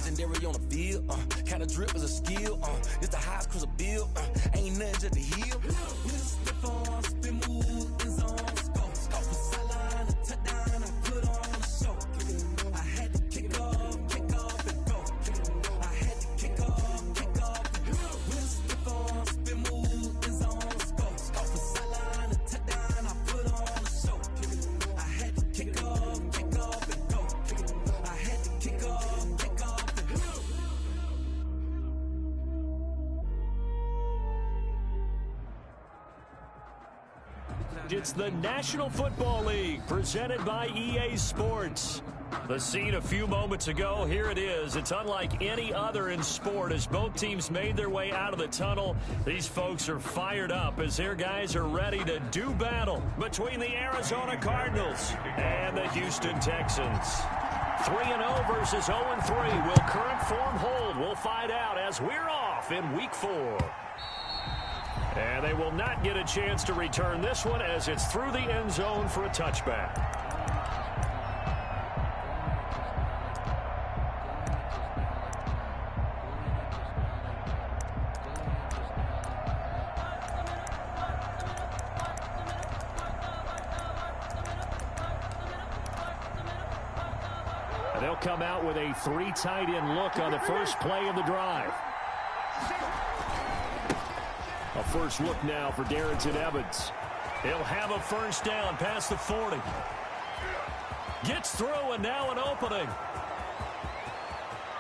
legendary on the field. Kind of drip is a skill. It's the highest cruiser bill. Ain't nothing just to heal. Step on, spin move, in zone, scope. Scope for sideline, a touchdown, I put on a show. I had to kick off and go. I had to kick off and go. Step on, spin move, in zone, scope. Scope for sideline, a touchdown, I put on a show. I had to kick off and go. I had to kick off and go. It's the National Football League presented by EA Sports. The scene a few moments ago, here it is. It's unlike any other in sport as both teams made their way out of the tunnel. These folks are fired up as their guys are ready to do battle between the Arizona Cardinals and the Houston Texans. 3-0 versus 0-3. Will current form hold? We'll find out as we're off in Week 4. And they will not get a chance to return this one as it's through the end zone for a touchback. And they'll come out with a 3 tight end look on the first play of the drive. A first look now for Darrington Evans. He'll have a first down past the 40. Gets through and now an opening.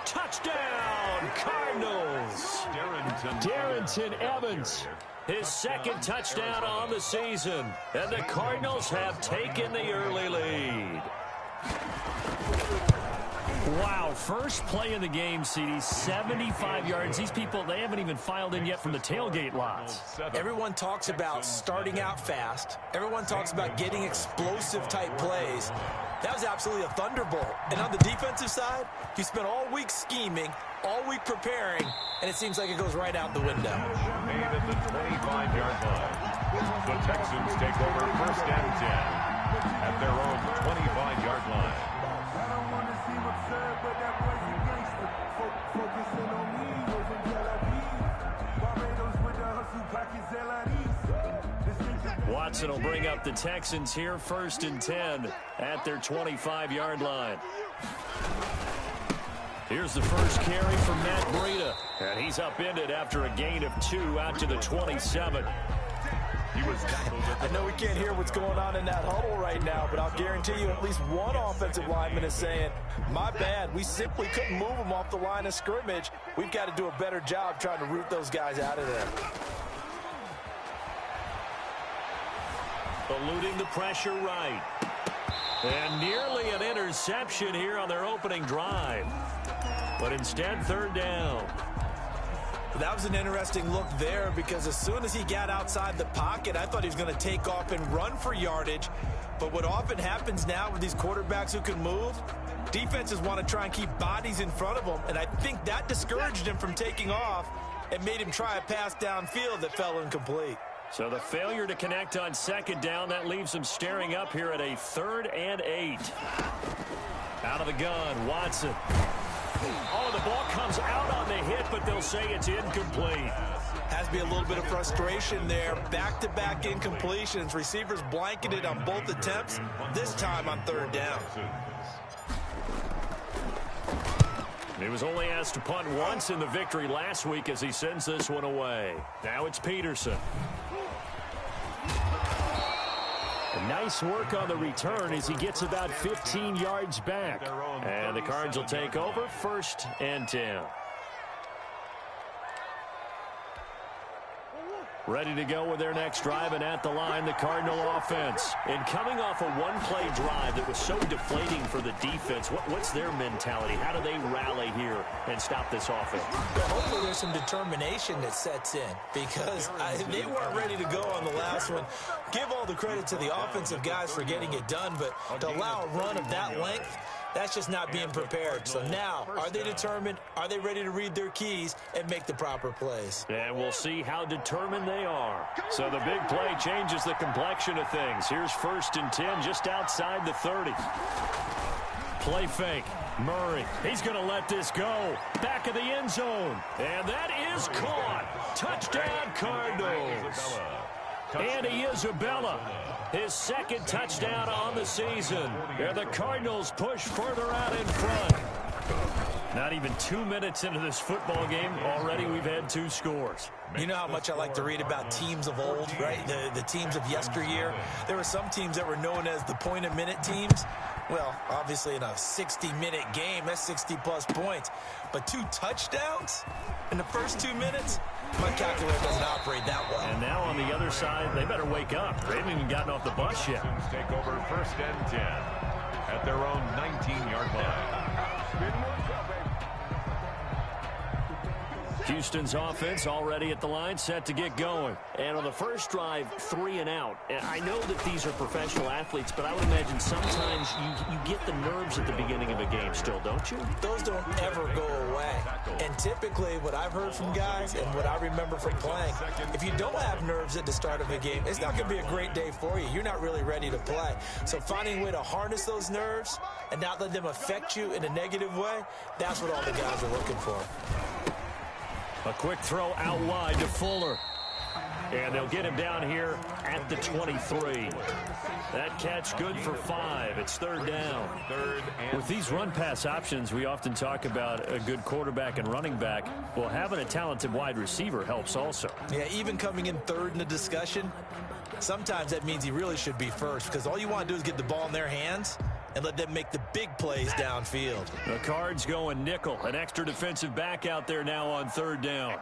Touchdown, Cardinals. Darrington Evans. His second touchdown on the season. And the Cardinals have taken the early lead. Wow, first play of the game, CD, 75 yards. These people, they haven't even filed in yet from the tailgate lots. Everyone talks about starting out fast. Everyone talks about getting explosive-type plays. That was absolutely a thunderbolt. And on the defensive side, he spent all week scheming, all week preparing, and it seems like it goes right out the window. Made at the 25-yard line. The Texans take over 1st and 10 at their own 25-yard line. Watson will bring up the Texans here 1st and 10 at their 25-yard line. Here's the first carry from Matt Breida. And he's upended after a gain of 2 out to the 27. I know we can't hear what's going on in that huddle right now, but I'll guarantee you at least one offensive lineman is saying, my bad, we simply couldn't move them off the line of scrimmage. We've got to do a better job trying to root those guys out of there. Eluding the pressure right. And nearly an interception here on their opening drive. But instead, 3rd down. That was an interesting look there because as soon as he got outside the pocket, I thought he was going to take off and run for yardage. But what often happens now with these quarterbacks who can move, defenses want to try and keep bodies in front of them, and I think that discouraged him from taking off and made him try a pass downfield that fell incomplete. So the failure to connect on 2nd down, that leaves him staring up here at a 3rd and 8. Out of the gun, Watson. Oh, the ball comes out on the hit, but they'll say it's incomplete. Has to be a little bit of frustration there. Back-to-back incompletions. Receivers blanketed on both attempts, this time on 3rd down. He was only asked to punt once in the victory last week as he sends this one away. Now it's Peterson. Nice work on the return as he gets about 15 yards back. And the Cards will take over 1st and 10. Ready to go with their next drive, and at the line, the Cardinal offense. And coming off a one-play drive that was so deflating for the defense, what's their mentality? How do they rally here and stop this offense? Well, hopefully there's some determination that sets in because they weren't ready to go on the last one. Give all the credit to the offensive guys for getting it done, but to allow a run of that length, that's just not being prepared. So now, are they determined? Are they ready to read their keys and make the proper plays? And we'll see how determined they are. So the big play changes the complexion of things. Here's 1st and 10 just outside the 30. Play fake. Murray, he's going to let this go. Back of the end zone. And that is caught. Touchdown, Cardinals. Andy Isabella, his second touchdown on the season. And the Cardinals push further out in front. Not even 2 minutes into this football game, already we've had 2 scores. You know how much I like to read about teams of old, right? The teams of yesteryear. There were some teams that were known as the point-a-minute teams. Well, obviously in a 60-minute game, that's 60-plus points. But 2 touchdowns in the first 2 minutes? My calculator doesn't operate that well. And now on the other side, they better wake up. They haven't even gotten off the bus yet. Take over 1st and 10 at their own 19-yard line. Houston's offense already at the line, set to get going. And on the first drive, 3 and out. And I know that these are professional athletes, but I would imagine sometimes you get the nerves at the beginning of a game still, don't you? Those don't ever go away. And typically what I've heard from guys and what I remember from playing, if you don't have nerves at the start of a game, it's not going to be a great day for you. You're not really ready to play. So finding a way to harness those nerves and not let them affect you in a negative way, that's what all the guys are looking for. A quick throw out wide to Fuller. And they'll get him down here at the 23. That catch good for 5. It's 3rd down. With these run-pass options, we often talk about a good quarterback and running back. Well, having a talented wide receiver helps also. Yeah, even coming in 3rd in the discussion, sometimes that means he really should be first because all you want to do is get the ball in their hands and let them make the big plays downfield. The Cards going nickel. An extra defensive back out there now on 3rd down.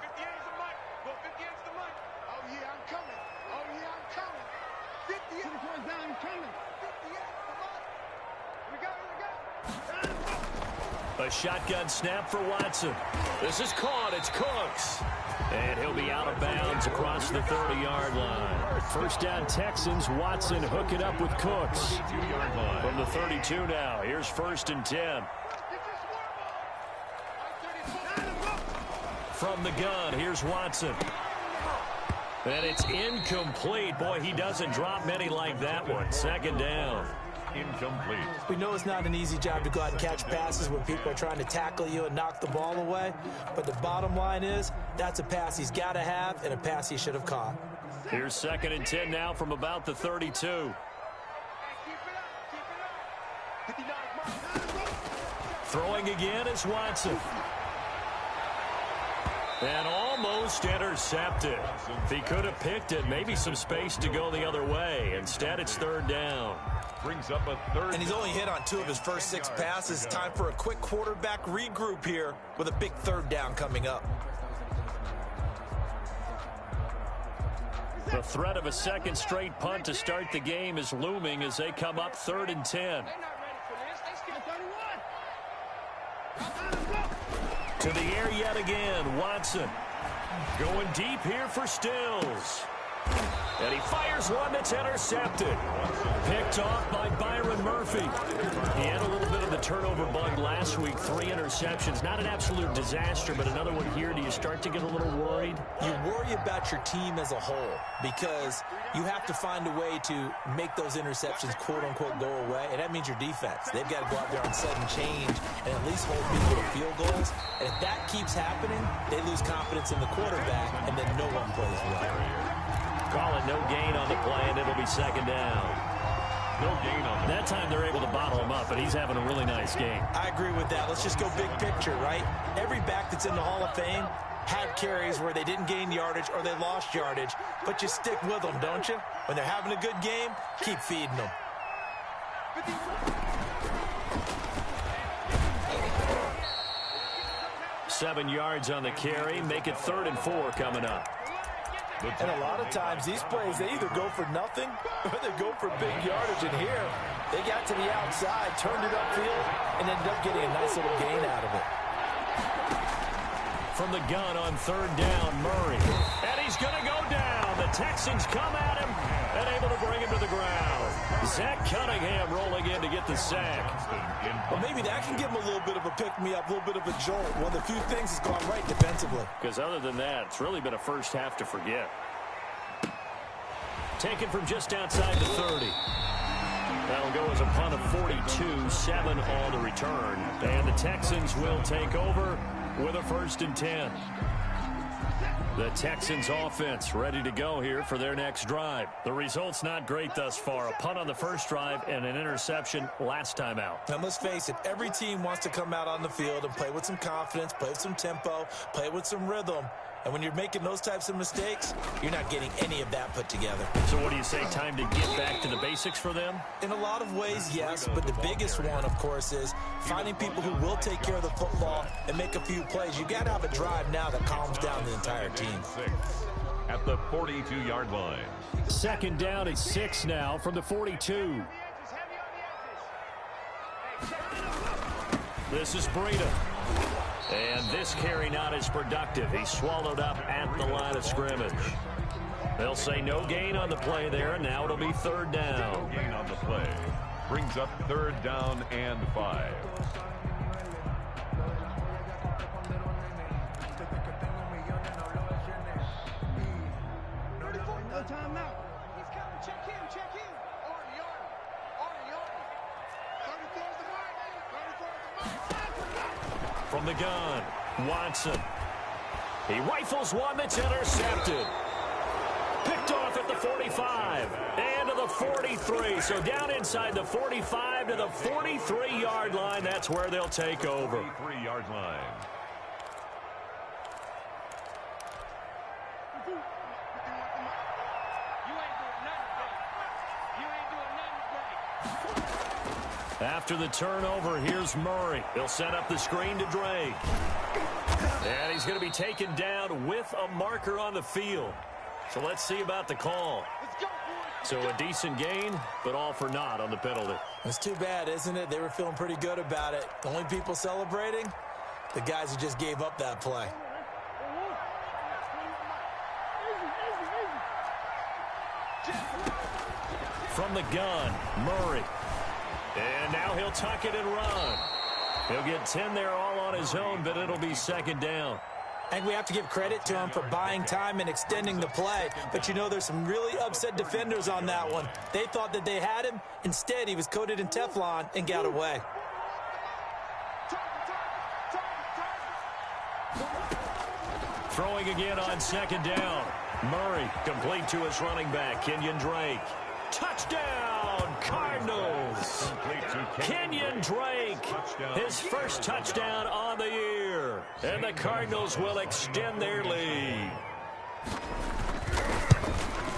A shotgun snap for Watson. This is caught. It's Cooks. And he'll be out of bounds across the 30-yard line. First down Texans. Watson hook it up with Cooks. From the 32 now. Here's 1st and 10. From the gun, here's Watson. And it's incomplete. Boy, he doesn't drop many like that one. 2nd down. Incomplete. We know it's not an easy job to go out and catch passes when people are trying to tackle you and knock the ball away. But the bottom line is that's a pass he's got to have and a pass he should have caught. Here's 2nd and 10 now from about the 32. Throwing again is Watson. And almost intercepted. If he could have picked it, maybe some space to go the other way. Instead, it's 3rd down. Brings up a 3rd. And he's only hit on 2 of his first 6 passes. Time for a quick quarterback regroup here with a big 3rd down coming up. The threat of a second straight punt to start the game is looming as they come up 3rd and 10. To the air yet again, Watson. Going deep here for Stills. And he fires one that's intercepted. Picked off by Byron Murphy. He had a little bit of the turnover bug last week. 3 interceptions. Not an absolute disaster, but another one here. Do you start to get a little worried? You worry about your team as a whole because you have to find a way to make those interceptions, quote-unquote, go away. And that means your defense. They've got to go out there on sudden change and at least hold people to field goals. And if that keeps happening, they lose confidence in the quarterback, and then no one plays well. Call it no gain on the play, and it'll be 2nd down. No gain on the That time they're able to bottle him up, but he's having a really nice game. I agree with that. Let's just go big picture, right? Every back that's in the Hall of Fame had carries where they didn't gain yardage or they lost yardage, but you stick with them, don't you? When they're having a good game, keep feeding them. Seven yards on the carry. Make it 3rd and 4 coming up. And a lot of times these plays, they either go for nothing or they go for big yardage. And here, they got to the outside, turned it upfield, and ended up getting a nice little gain out of it. From the gun on 3rd down, Murray. And he's going to go down. The Texans come at him and able to bring him to the ground. Zach Cunningham rolling in to get the sack. Well, maybe that can give him a little bit of a pick-me-up, a little bit of a jolt. One of the few things has gone right defensively. Because other than that, it's really been a first half to forget. Taken from just outside the 30. That'll go as a punt of 42, 7 on the return. And the Texans will take over with a 1st and 10. The Texans offense ready to go here for their next drive. The result's not great thus far. A punt on the first drive and an interception last time out. Now, let's face it, every team wants to come out on the field and play with some confidence, play with some tempo, play with some rhythm. And when you're making those types of mistakes, you're not getting any of that put together. So what do you say, time to get back to the basics for them? In a lot of ways, yes, but the biggest one, of course, is finding people who will take care of the football and make a few plays. You got to have a drive now that calms down the entire team. At the 42-yard line. 2nd down and 6 now from the 42. This is Breida. And this carry not as productive. He's swallowed up at the line of scrimmage. They'll say no gain on the play there, and now it'll be 3rd down. No gain on the play. Brings up 3rd down and 5. From the gun, Watson. He rifles one that's intercepted. Picked off at the 45 and to the 43. So down inside the 45 to the 43-yard line. That's where they'll take over. 43-yard line. After the turnover, here's Murray. He'll set up the screen to Drake. And he's going to be taken down with a marker on the field. So let's see about the call. So a decent gain, but all for naught on the penalty. It's too bad, isn't it? They were feeling pretty good about it. The only people celebrating, the guys who just gave up that play. From the gun, Murray. And now he'll tuck it and run. He'll get 10 there all on his own, but it'll be 2nd down. And we have to give credit to him for buying time and extending the play. But, you know, there's some really upset defenders on that one. They thought that they had him. Instead, he was coated in Teflon and got away. Throwing again on 2nd down. Murray complete to his running back, Kenyon Drake. Touchdown, Cardinals. Kenyon Drake, his first touchdown on the year. And the Cardinals will extend their lead.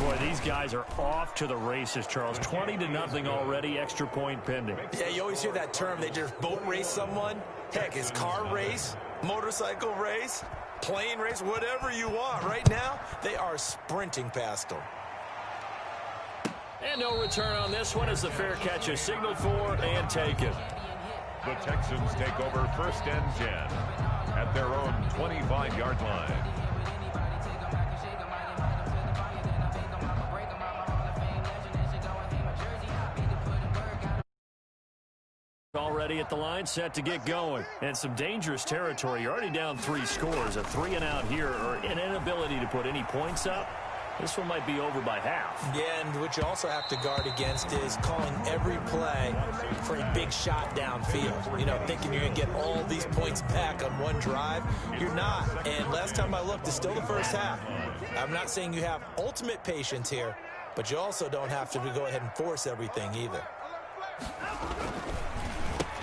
Boy, these guys are off to the races, Charles. 20-0 already, extra point pending. Yeah, you always hear that term. They just boat race someone. Heck, it's car race, motorcycle race, plane race, whatever you want. Right now, they are sprinting past them. And no return on this one as the fair catch is signaled for and taken. The Texans take over 1st and 10 at their own 25-yard line. Already at the line, set to get going. And some dangerous territory. You're already down 3 scores. A 3-and-out here, or an inability to put any points up. This one might be over by half. Yeah, and what you also have to guard against is calling every play for a big shot downfield. You know, thinking you're going to get all these points back on one drive. You're not. And last time I looked, it's still the first half. I'm not saying you have ultimate patience here, but you also don't have to go ahead and force everything either.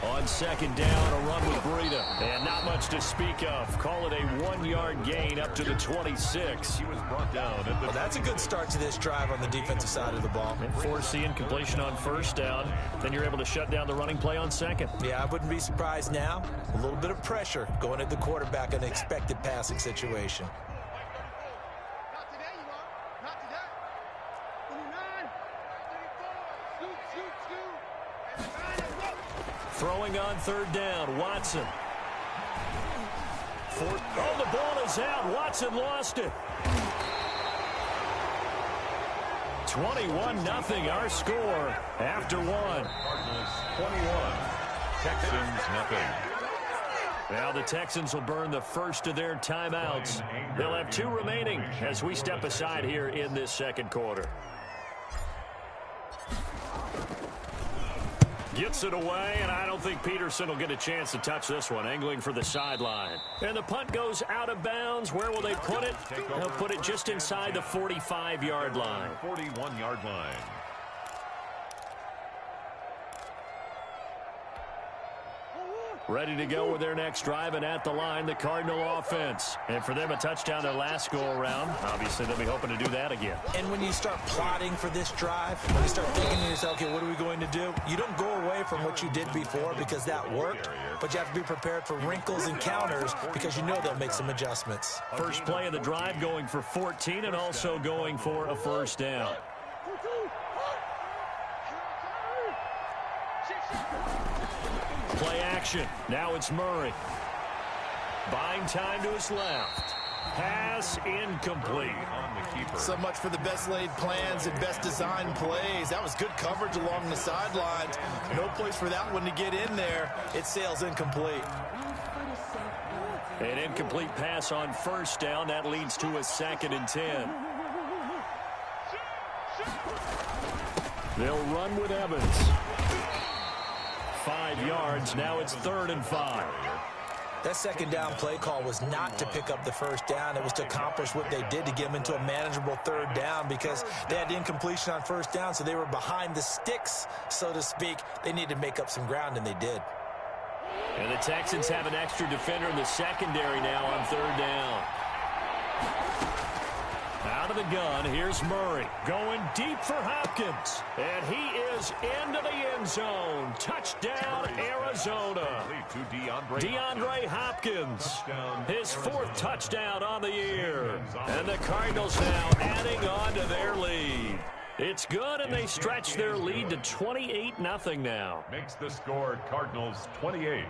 On 2nd down, a run with Breida. And not much to speak of. Call it a 1-yard gain up to the 26. He was brought down at the Well, that's a good start to this drive on the defensive side of the ball. And foreseeing completion on 1st down. Then you're able to shut down the running play on 2nd. Yeah, I wouldn't be surprised now. A little bit of pressure going at the quarterback in an expected passing situation. Throwing on 3rd down, Watson. Oh, the ball is out. Watson lost it. 21-0 our score after 1. Cardinals 21, Texans nothing. Now the Texans will burn the first of their timeouts. They'll have 2 remaining as we step aside here in this 2nd quarter. Gets it away, and I don't think Peterson will get a chance to touch this one. Angling for the sideline. And the punt goes out of bounds. Where will they put it? They'll put it just inside the 45-yard line. 41-yard line. Ready to go with their next drive, and at the line, the Cardinal offense. And for them, a touchdown their last go-around. Obviously, they'll be hoping to do that again. And when you start plotting for this drive, when you start thinking to yourself, okay, what are we going to do? You don't go away from what you did before because that worked, but you have to be prepared for wrinkles and counters because you know they'll make some adjustments. First play of the drive going for 14 and also going for a first down. Play action. Now it's Murray. Buying time to his left. Pass incomplete. So much for the best laid plans and best designed plays. That was good coverage along the sidelines. No place for that one to get in there. It sails incomplete. An incomplete pass on first down. That leads to a 2nd and 10. They'll run with Evans. 5 yards. Now it's 3rd and 5. That second down play call was not to pick up the first down. It was to accomplish what they did to get them into a manageable 3rd down because they had incompletion on first down, so they were behind the sticks, so to speak. They needed to make up some ground, and they did. And the Texans have an extra defender in the secondary now on 3rd down. Out of the gun, here's Murray. Going deep for Hopkins. And he is into the end zone. Touchdown, Arizona. DeAndre Hopkins. His 4th touchdown on the year. And the Cardinals now adding on to their lead. It's good, and they stretch their lead to 28-0 now. Makes the score Cardinals 28.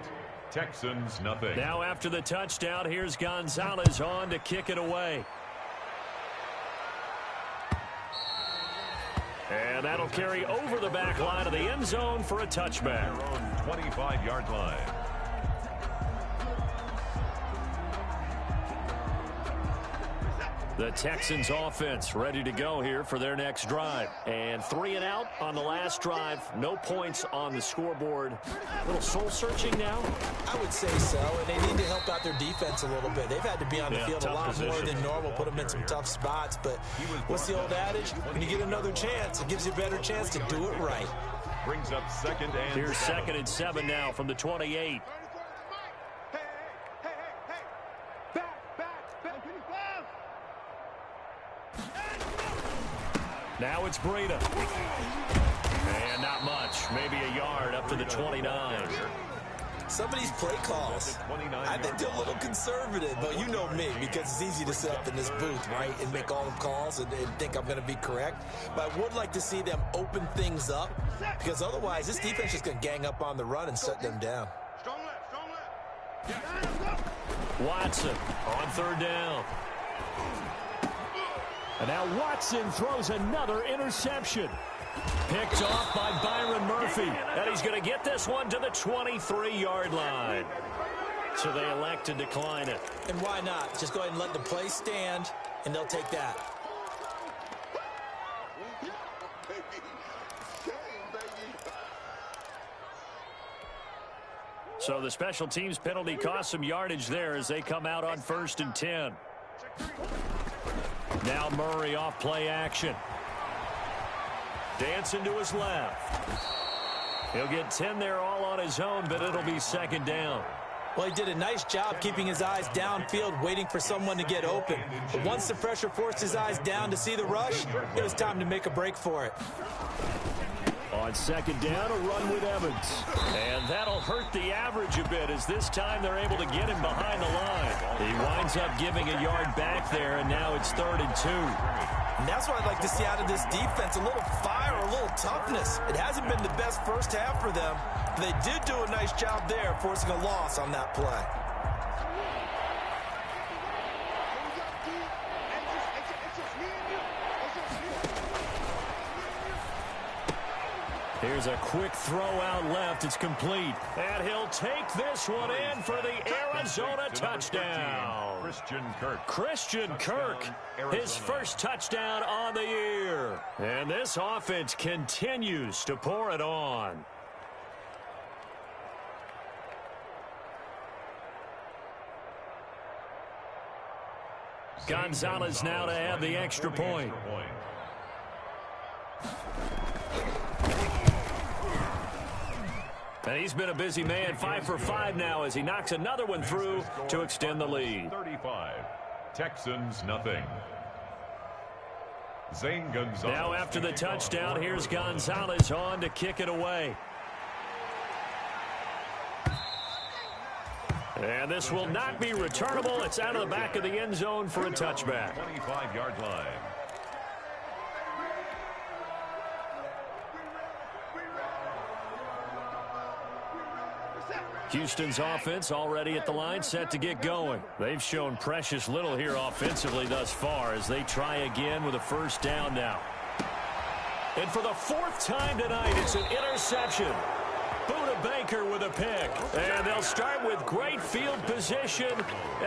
Texans nothing. Now after the touchdown, here's Gonzalez on to kick it away. And that'll carry over the back line of the end zone for a touchback. Their own 25-yard line. The Texans offense ready to go here for their next drive. And 3 and out on the last drive. No points on the scoreboard. A little soul-searching now? I would say so, and they need to help out their defense a little bit. They've had to be on the field a lot more than normal, put them in some tough spots. But what's the old adage? When you get another chance, it gives you a better chance to do it right. Brings up 2nd and 7. Here's 2nd and 7 now from the 28. Now it's Breida. And not much. Maybe a yard up to the 29. Some of these play calls, I think they're a little conservative, but you know me, because it's easy to sit up in this booth, right, and make all the calls and think I'm going to be correct. But I would like to see them open things up, because otherwise this defense is going to gang up on the run and shut them down. Watson on 3rd down. And now Watson throws another interception. Picked off by Byron Murphy. And he's going to get this one to the 23-yard line. So they elect to decline it. And why not? Just go ahead and let the play stand, and they'll take that. So the special teams penalty cost some yardage there as they come out on 1st and 10. Now Murray off play action. Dancing to his left. He'll get 10 there all on his own, but it'll be 2nd down. Well, he did a nice job keeping his eyes downfield, waiting for someone to get open. But once the pressure forced his eyes down to see the rush, it was time to make a break for it. On 2nd down, a run with Evans. And that'll hurt the average a bit as this time they're able to get him behind the line. He winds up giving a yard back there, and now it's 3rd and 2. And that's what I'd like to see out of this defense, a little fire, a little toughness. It hasn't been the best first half for them. They did do a nice job there, forcing a loss on that play. Here's a quick throw out left. It's complete. And he'll take this one in for the Arizona touchdown. Christian Kirk, his first touchdown on the year. And this offense continues to pour it on. Gonzalez now to add the extra point. And he's been a busy man, 5 for 5 now as he knocks another one through to extend the lead. 35, Texans nothing. Zane Gonzalez. Now after the touchdown, here's Gonzalez on to kick it away. And this will not be returnable. It's out of the back of the end zone for a touchback. 25-yard line. Houston's offense already at the line, set to get going. They've shown precious little here offensively thus far as they try again with a first down now. And for the 4th time tonight, it's an interception. Buda Baker with a pick. And they'll start with great field position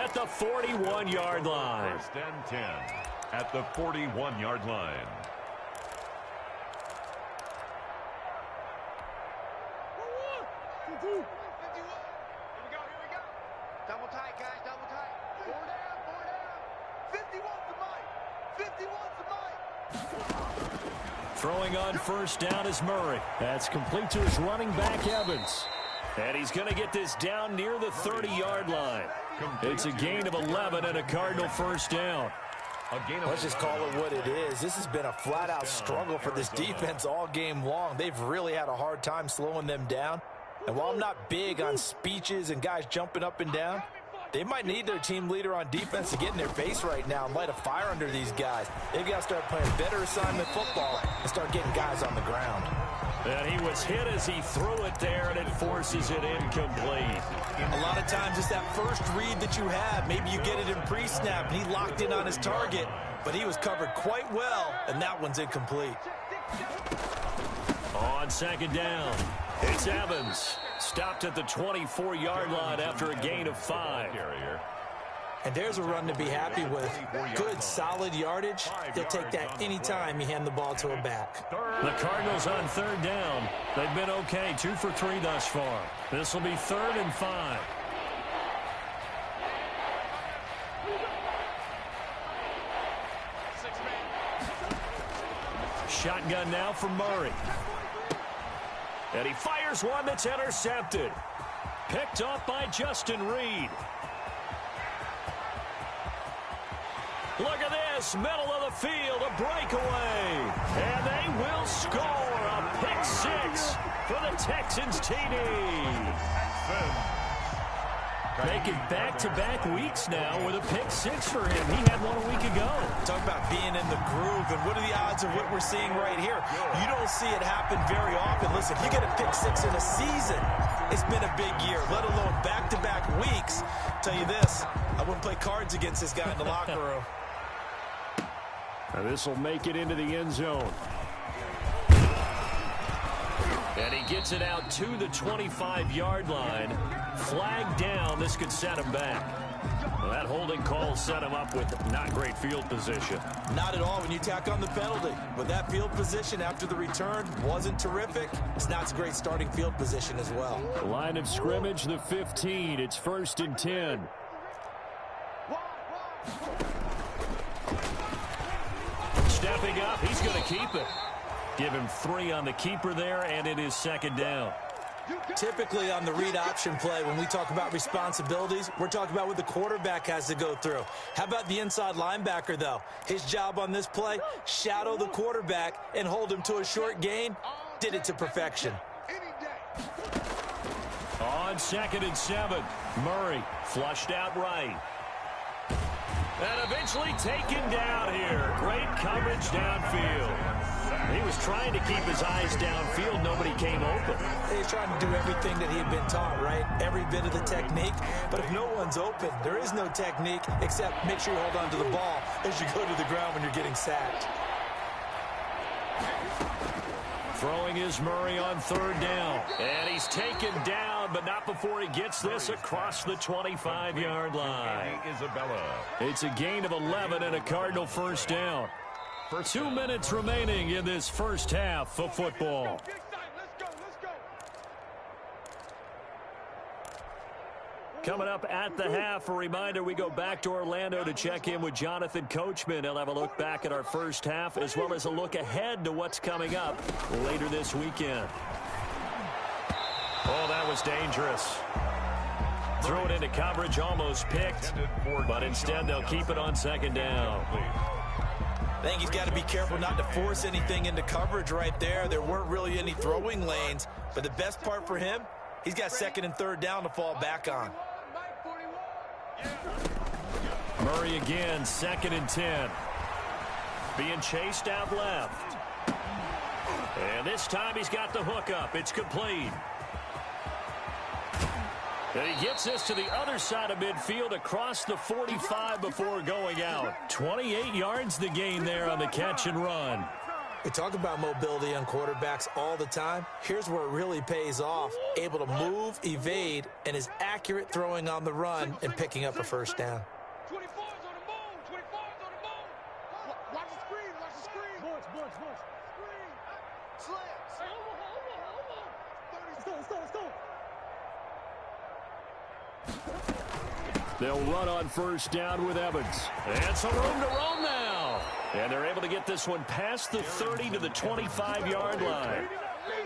at the 41-yard line. First and 10 at the 41-yard line. Double tight, guys, double tight. 4 down, 4 down. 51's the mic. 51's the mic. Throwing on first down is Murray. That's complete to his running back, Evans. And he's going to get this down near the 30-yard line. It's a gain of 11 and a Cardinal first down. Let's just call it what it is. This has been a flat-out struggle for this defense all game long. They've really had a hard time slowing them down. And while I'm not big on speeches and guys jumping up and down, they might need their team leader on defense to get in their face right now and light a fire under these guys. They've got to start playing better assignment football and start getting guys on the ground. And he was hit as he threw it there, and it forces it incomplete. A lot of times it's that first read that you have. Maybe you get it in pre-snap, and he locked in on his target, but he was covered quite well, and that one's incomplete. On second down, it's Evans. Stopped at the 24-yard line after a gain of 5. And there's a run to be happy with. Good, solid yardage. They'll take that anytime you hand the ball to a back. The Cardinals on third down. They've been okay, 2 for 3 thus far. This will be 3rd and 5. Shotgun now for Murray. And he fires one that's intercepted. Picked off by Justin Reed. Look at this, middle of the field, a breakaway. And they will score a pick 6 for the Texans TD. Making back-to-back weeks now with a pick 6 for him. He had one a week ago. Talk about being in the groove, and what are the odds of what we're seeing right here? You don't see it happen very often. Listen, you get a pick 6 in a season, it's been a big year, let alone back-to-back weeks. I'll tell you this, I wouldn't play cards against this guy in the locker room. Now this will make it into the end zone. And he gets it out to the 25-yard line. Flag down. This could set him back. Well, that holding call set him up with not great field position. Not at all when you tack on the penalty. But that field position after the return wasn't terrific. It's not a great starting field position as well. Line of scrimmage, the 15. It's 1st and 10. Stepping up, he's going to keep it. Give him 3 on the keeper there, and it is 2nd down. Typically on the read option play, when we talk about responsibilities, we're talking about what the quarterback has to go through. How about the inside linebacker, though? His job on this play, shadow the quarterback and hold him to a short gain. Did it to perfection. On 2nd and 7, Murray flushed out right. And eventually taken down here. Great coverage downfield. He was trying to keep his eyes downfield. Nobody came open. He's trying to do everything that he had been taught, right? Every bit of the technique. But if no one's open, there is no technique except make sure you hold on to the ball as you go to the ground when you're getting sacked. Throwing is Murray on 3rd down. And he's taken down, but not before he gets this across the 25-yard line. It's a gain of 11 and a Cardinal first down. For 2 minutes remaining in this first half of football. Coming up at the half, a reminder we go back to Orlando to check in with Jonathan Coachman. He'll have a look back at our first half as well as a look ahead to what's coming up later this weekend. Oh, that was dangerous. Throw it into coverage, almost picked, but instead they'll keep it on second down. I think he's got to be careful not to force anything into coverage right there. There weren't really any throwing lanes, but the best part for him, he's got second and third down to fall back on. Murray again, 2nd and 10. Being chased out left. And this time he's got the hook up. It's complete. And he gets this to the other side of midfield across the 45 before going out. 28 yards the gain there on the catch and run. We talk about mobility on quarterbacks all the time. Here's where it really pays off. Able to move, evade, and is accurate throwing on the run and picking up a first down. 24's on the move. 24's on the move. Watch the screen. Watch the screen. Boys. Screen. Slants. Let's go. They'll run on first down with Evans. And some room to roam now. And they're able to get this one past the 30 to the 25-yard line.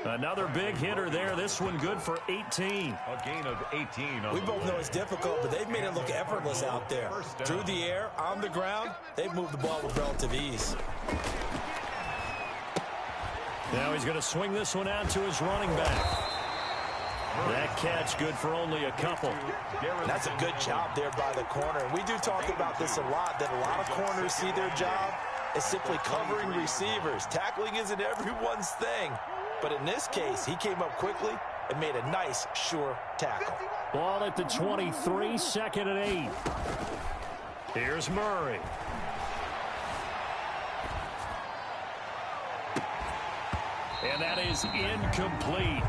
Another big hitter there. This one good for 18. A gain of 18. We both know it's difficult, but they've made it look effortless out there. Through the air, on the ground, they've moved the ball with relative ease. Now he's going to swing this one out to his running back. That catch good for only a couple. That's a good job there by the corner. We do talk about this a lot, that a lot of corners see their job as simply covering receivers. Tackling isn't everyone's thing. But in this case, he came up quickly and made a nice, sure tackle. Ball at the 23, 2nd and 8. Here's Murray. And that is incomplete.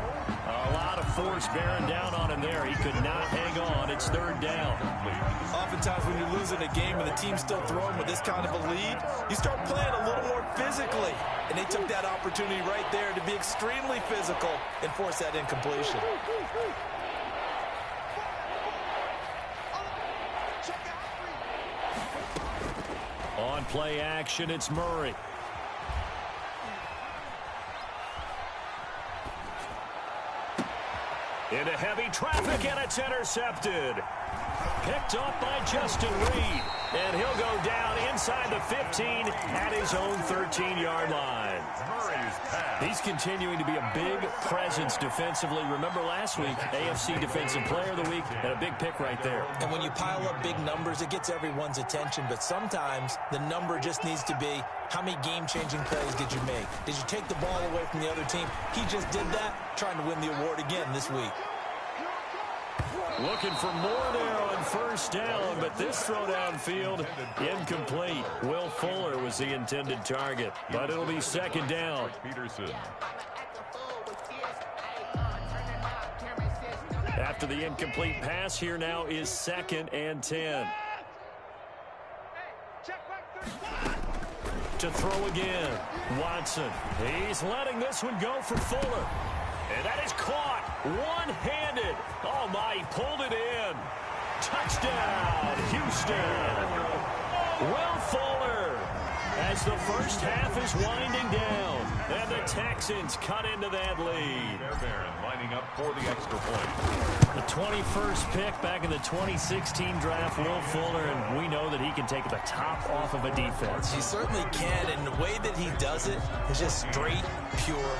A lot of force bearing down on him there. He could not hang on. It's 3rd down. Oftentimes when you're losing a game and the team's still throwing with this kind of a lead, you start playing a little more physically. And they took that opportunity right there to be extremely physical and force that incompletion. On play action, it's Murray. Into heavy traffic, and it's intercepted. Picked off by Justin Reed. And he'll go down inside the 15 at his own 13-yard line. He's continuing to be a big presence defensively. Remember last week, AFC Defensive Player of the Week, and a big pick right there. And when you pile up big numbers, it gets everyone's attention. But sometimes the number just needs to be, how many game-changing plays did you make? Did you take the ball away from the other team? He just did that, trying to win the award again this week. Looking for more there on first down, but this throw downfield incomplete. Will Fuller was the intended target, but it'll be 2nd down. After the incomplete pass, here now is 2nd and 10. To throw again, Watson. He's letting this one go for Fuller. And that is caught one-handed. Oh, my, he pulled it in. Touchdown, Houston. Will Fuller, as the first half is winding down, and the Texans cut into that lead. Lining up for the extra point. The 21st pick back in the 2016 draft, Will Fuller, and we know that he can take the top off of a defense. He certainly can, and the way that he does it is just straight, pure.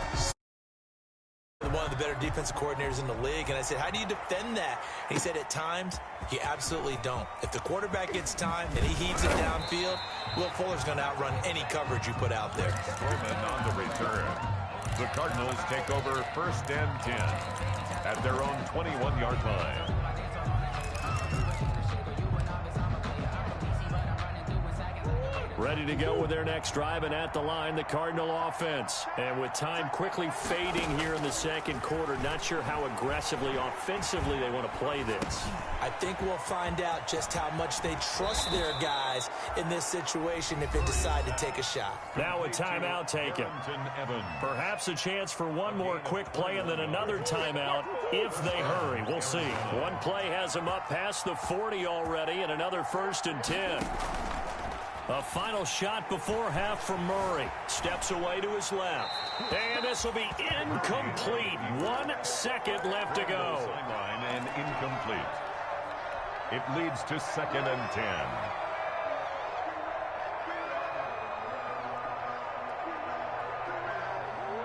One of the better defensive coordinators in the league, and I said, how do you defend that? And he said, at times, you absolutely don't. If the quarterback gets time and he heaves it downfield, Will Fuller's going to outrun any coverage you put out there. Roman on the return. The Cardinals take over 1st and 10 at their own 21-yard line. Ready to go with their next drive, and at the line, the Cardinal offense. And with time quickly fading here in the second quarter, not sure how aggressively, offensively they want to play this. I think we'll find out just how much they trust their guys in this situation if they decide to take a shot. Now a timeout taken. Perhaps a chance for one more quick play and then another timeout if they hurry. We'll see. One play has them up past the 40 already, and another 1st and 10. A final shot before half from Murray. Steps away to his left. And this will be incomplete. 1 second left to go. Sideline and incomplete. It leads to 2nd and 10.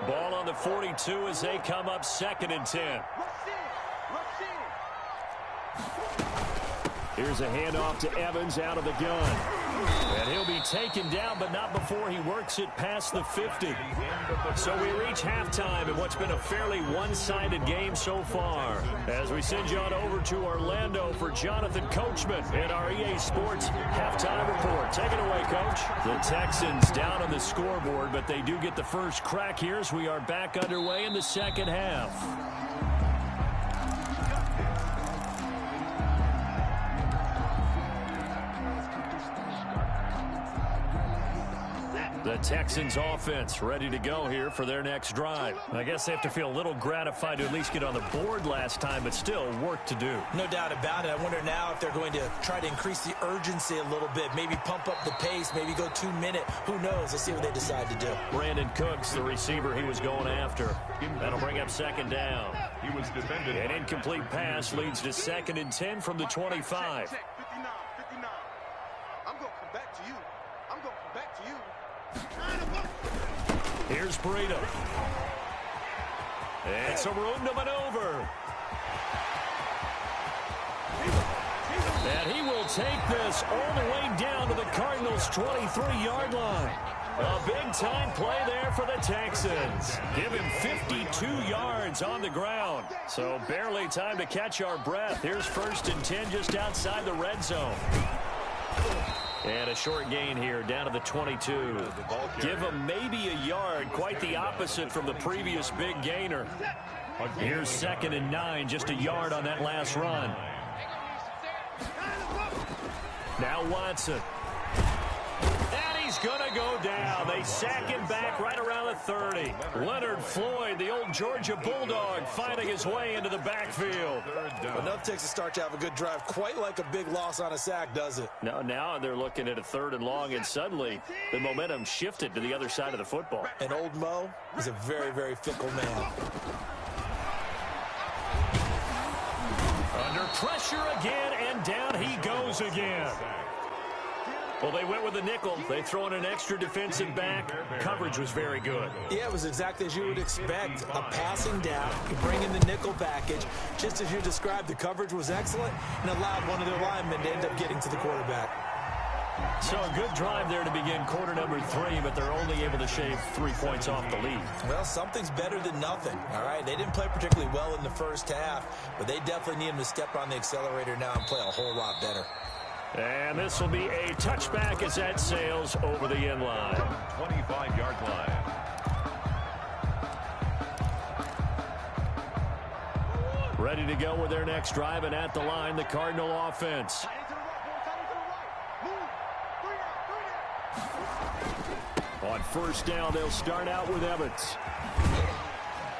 Ball on the 42 as they come up 2nd and 10. Here's a handoff to Evans out of the gun. And he'll be taken down, but not before he works it past the 50. So we reach halftime in what's been a fairly one-sided game so far. As we send you on over to Orlando for Jonathan Coachman in our EA Sports halftime report. Take it away, Coach. The Texans down on the scoreboard, but they do get the first crack here as we are back underway in the second half. The Texans offense ready to go here for their next drive. I guess they have to feel a little gratified to at least get on the board last time, but still work to do. No doubt about it. I wonder now if they're going to try to increase the urgency a little bit, maybe pump up the pace, maybe go 2-minute. Who knows? Let's see what they decide to do. Brandon Cooks, the receiver he was going after. That'll bring up 2nd down. He was defended. An incomplete pass leads to 2nd and 10 from the 25. 59. I'm going to come back to you. I'm going to come back to you. Here's Breida. And some room to maneuver. And he will take this all the way down to the Cardinals' 23-yard line. A big-time play there for the Texans. Give him 52 yards on the ground. So barely time to catch our breath. Here's 1st and 10 just outside the red zone. And a short gain here down to the 22. Give him maybe a yard. Quite the opposite from the previous big gainer. Here's 2nd and 9. Just a yard on that last run. Now Watson. And he's going to go down. They sack him back right around the 30. Leonard Floyd, the old Georgia Bulldog, finding his way into the backfield. Enough takes to start to have a good drive. Quite like a big loss on a sack, does it? No, now they're looking at a 3rd and long, and suddenly the momentum shifted to the other side of the football. And old Mo is a very, very fickle man. Under pressure again, and down he goes again. Well, they went with a nickel. They throw in an extra defensive back. Coverage was very good. Yeah, it was exactly as you would expect. A passing down, you bring in the nickel package. Just as you described, the coverage was excellent and allowed one of their linemen to end up getting to the quarterback. So a good drive there to begin quarter number 3, but they're only able to shave 3 points off the lead. Well, something's better than nothing, all right? They didn't play particularly well in the first half, but they definitely need them to step on the accelerator now and play a whole lot better. And this will be a touchback as that sails over the end line. 25-yard line. Ready to go with their next drive, and at the line, the Cardinal offense. On 1st down, they'll start out with Evans.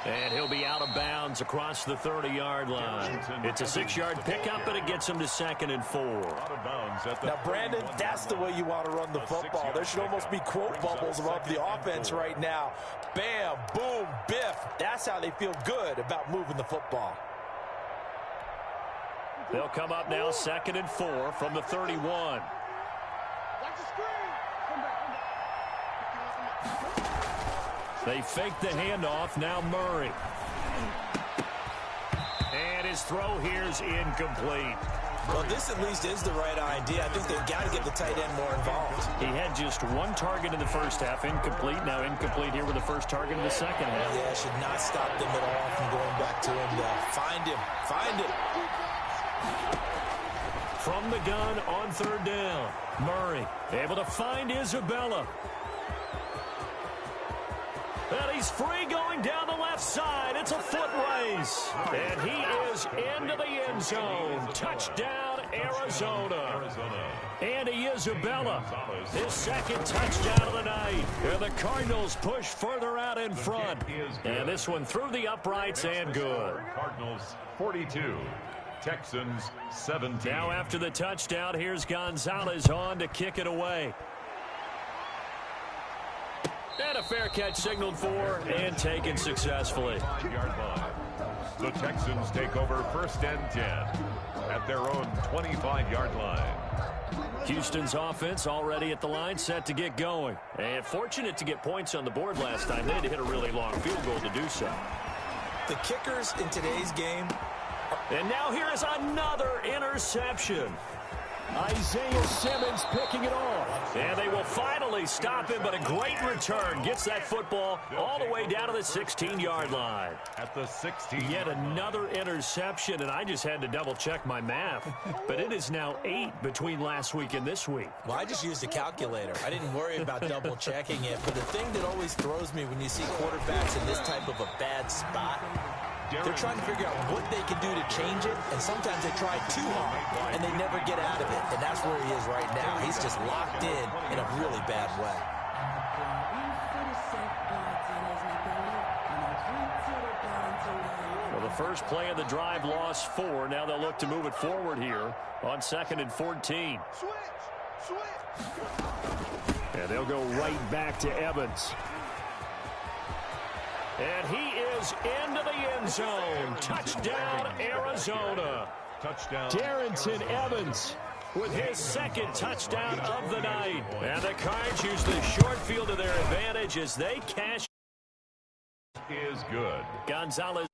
And he'll be out of bounds across the 30-yard line. It's a 6-yard pickup, but it gets him to 2nd and 4. Now, Brandon, that's the way you want to run the football. There should almost be quote bubbles about the offense right now. Bam, boom, biff. That's how they feel good about moving the football. They'll come up now 2nd and 4 from the 31. They fake the handoff. Now Murray. And his throw here is incomplete. Well, this at least is the right idea. I think they've got to get the tight end more involved. He had just 1 target in the first half. Incomplete. Now incomplete here with the first target in the second half. Yeah, should not stop them at all from going back to him. Find him. Find him. From the gun on third down. Murray able to find Isabella. And he's free going down the left side. It's a foot race. And he is into the end zone. Touchdown, Arizona. Andy Isabella, his second touchdown of the night. And the Cardinals push further out in front. And this one through the uprights and good. Cardinals 42. Texans 17. Now after the touchdown, here's Gonzalez on to kick it away. And a fair catch signaled for and taken successfully. The Texans take over first and 10 at their own 25-yard line. Houston's offense already at the line, set to get going. And fortunate to get points on the board last time. They had to hit a really long field goal to do so. The kickers in today's game. And now here is another interception. Isaiah Simmons picking it off. And they will finally stop him, but a great return. Gets that football all the way down to the 16-yard line. At the 16. Yet another interception, and I just had to double-check my math. But it is now 8 between last week and this week. Well, I just used a calculator. I didn't worry about double-checking it. But the thing that always throws me when you see quarterbacks in this type of a bad spot, they're trying to figure out what they can do to change it, and sometimes they try too hard, and they never get out of it. And that's where he is right now. He's just locked in a really bad way. Well, the first play of the drive lost 4. Now they'll look to move it forward here on 2nd and 14. And they'll go right back to Evans. And he is into the end zone. Touchdown, Arizona. Touchdown. Darrington Evans with his second touchdown of the night. And the Cards use the short field to their advantage as they cash. Is good. Gonzalez.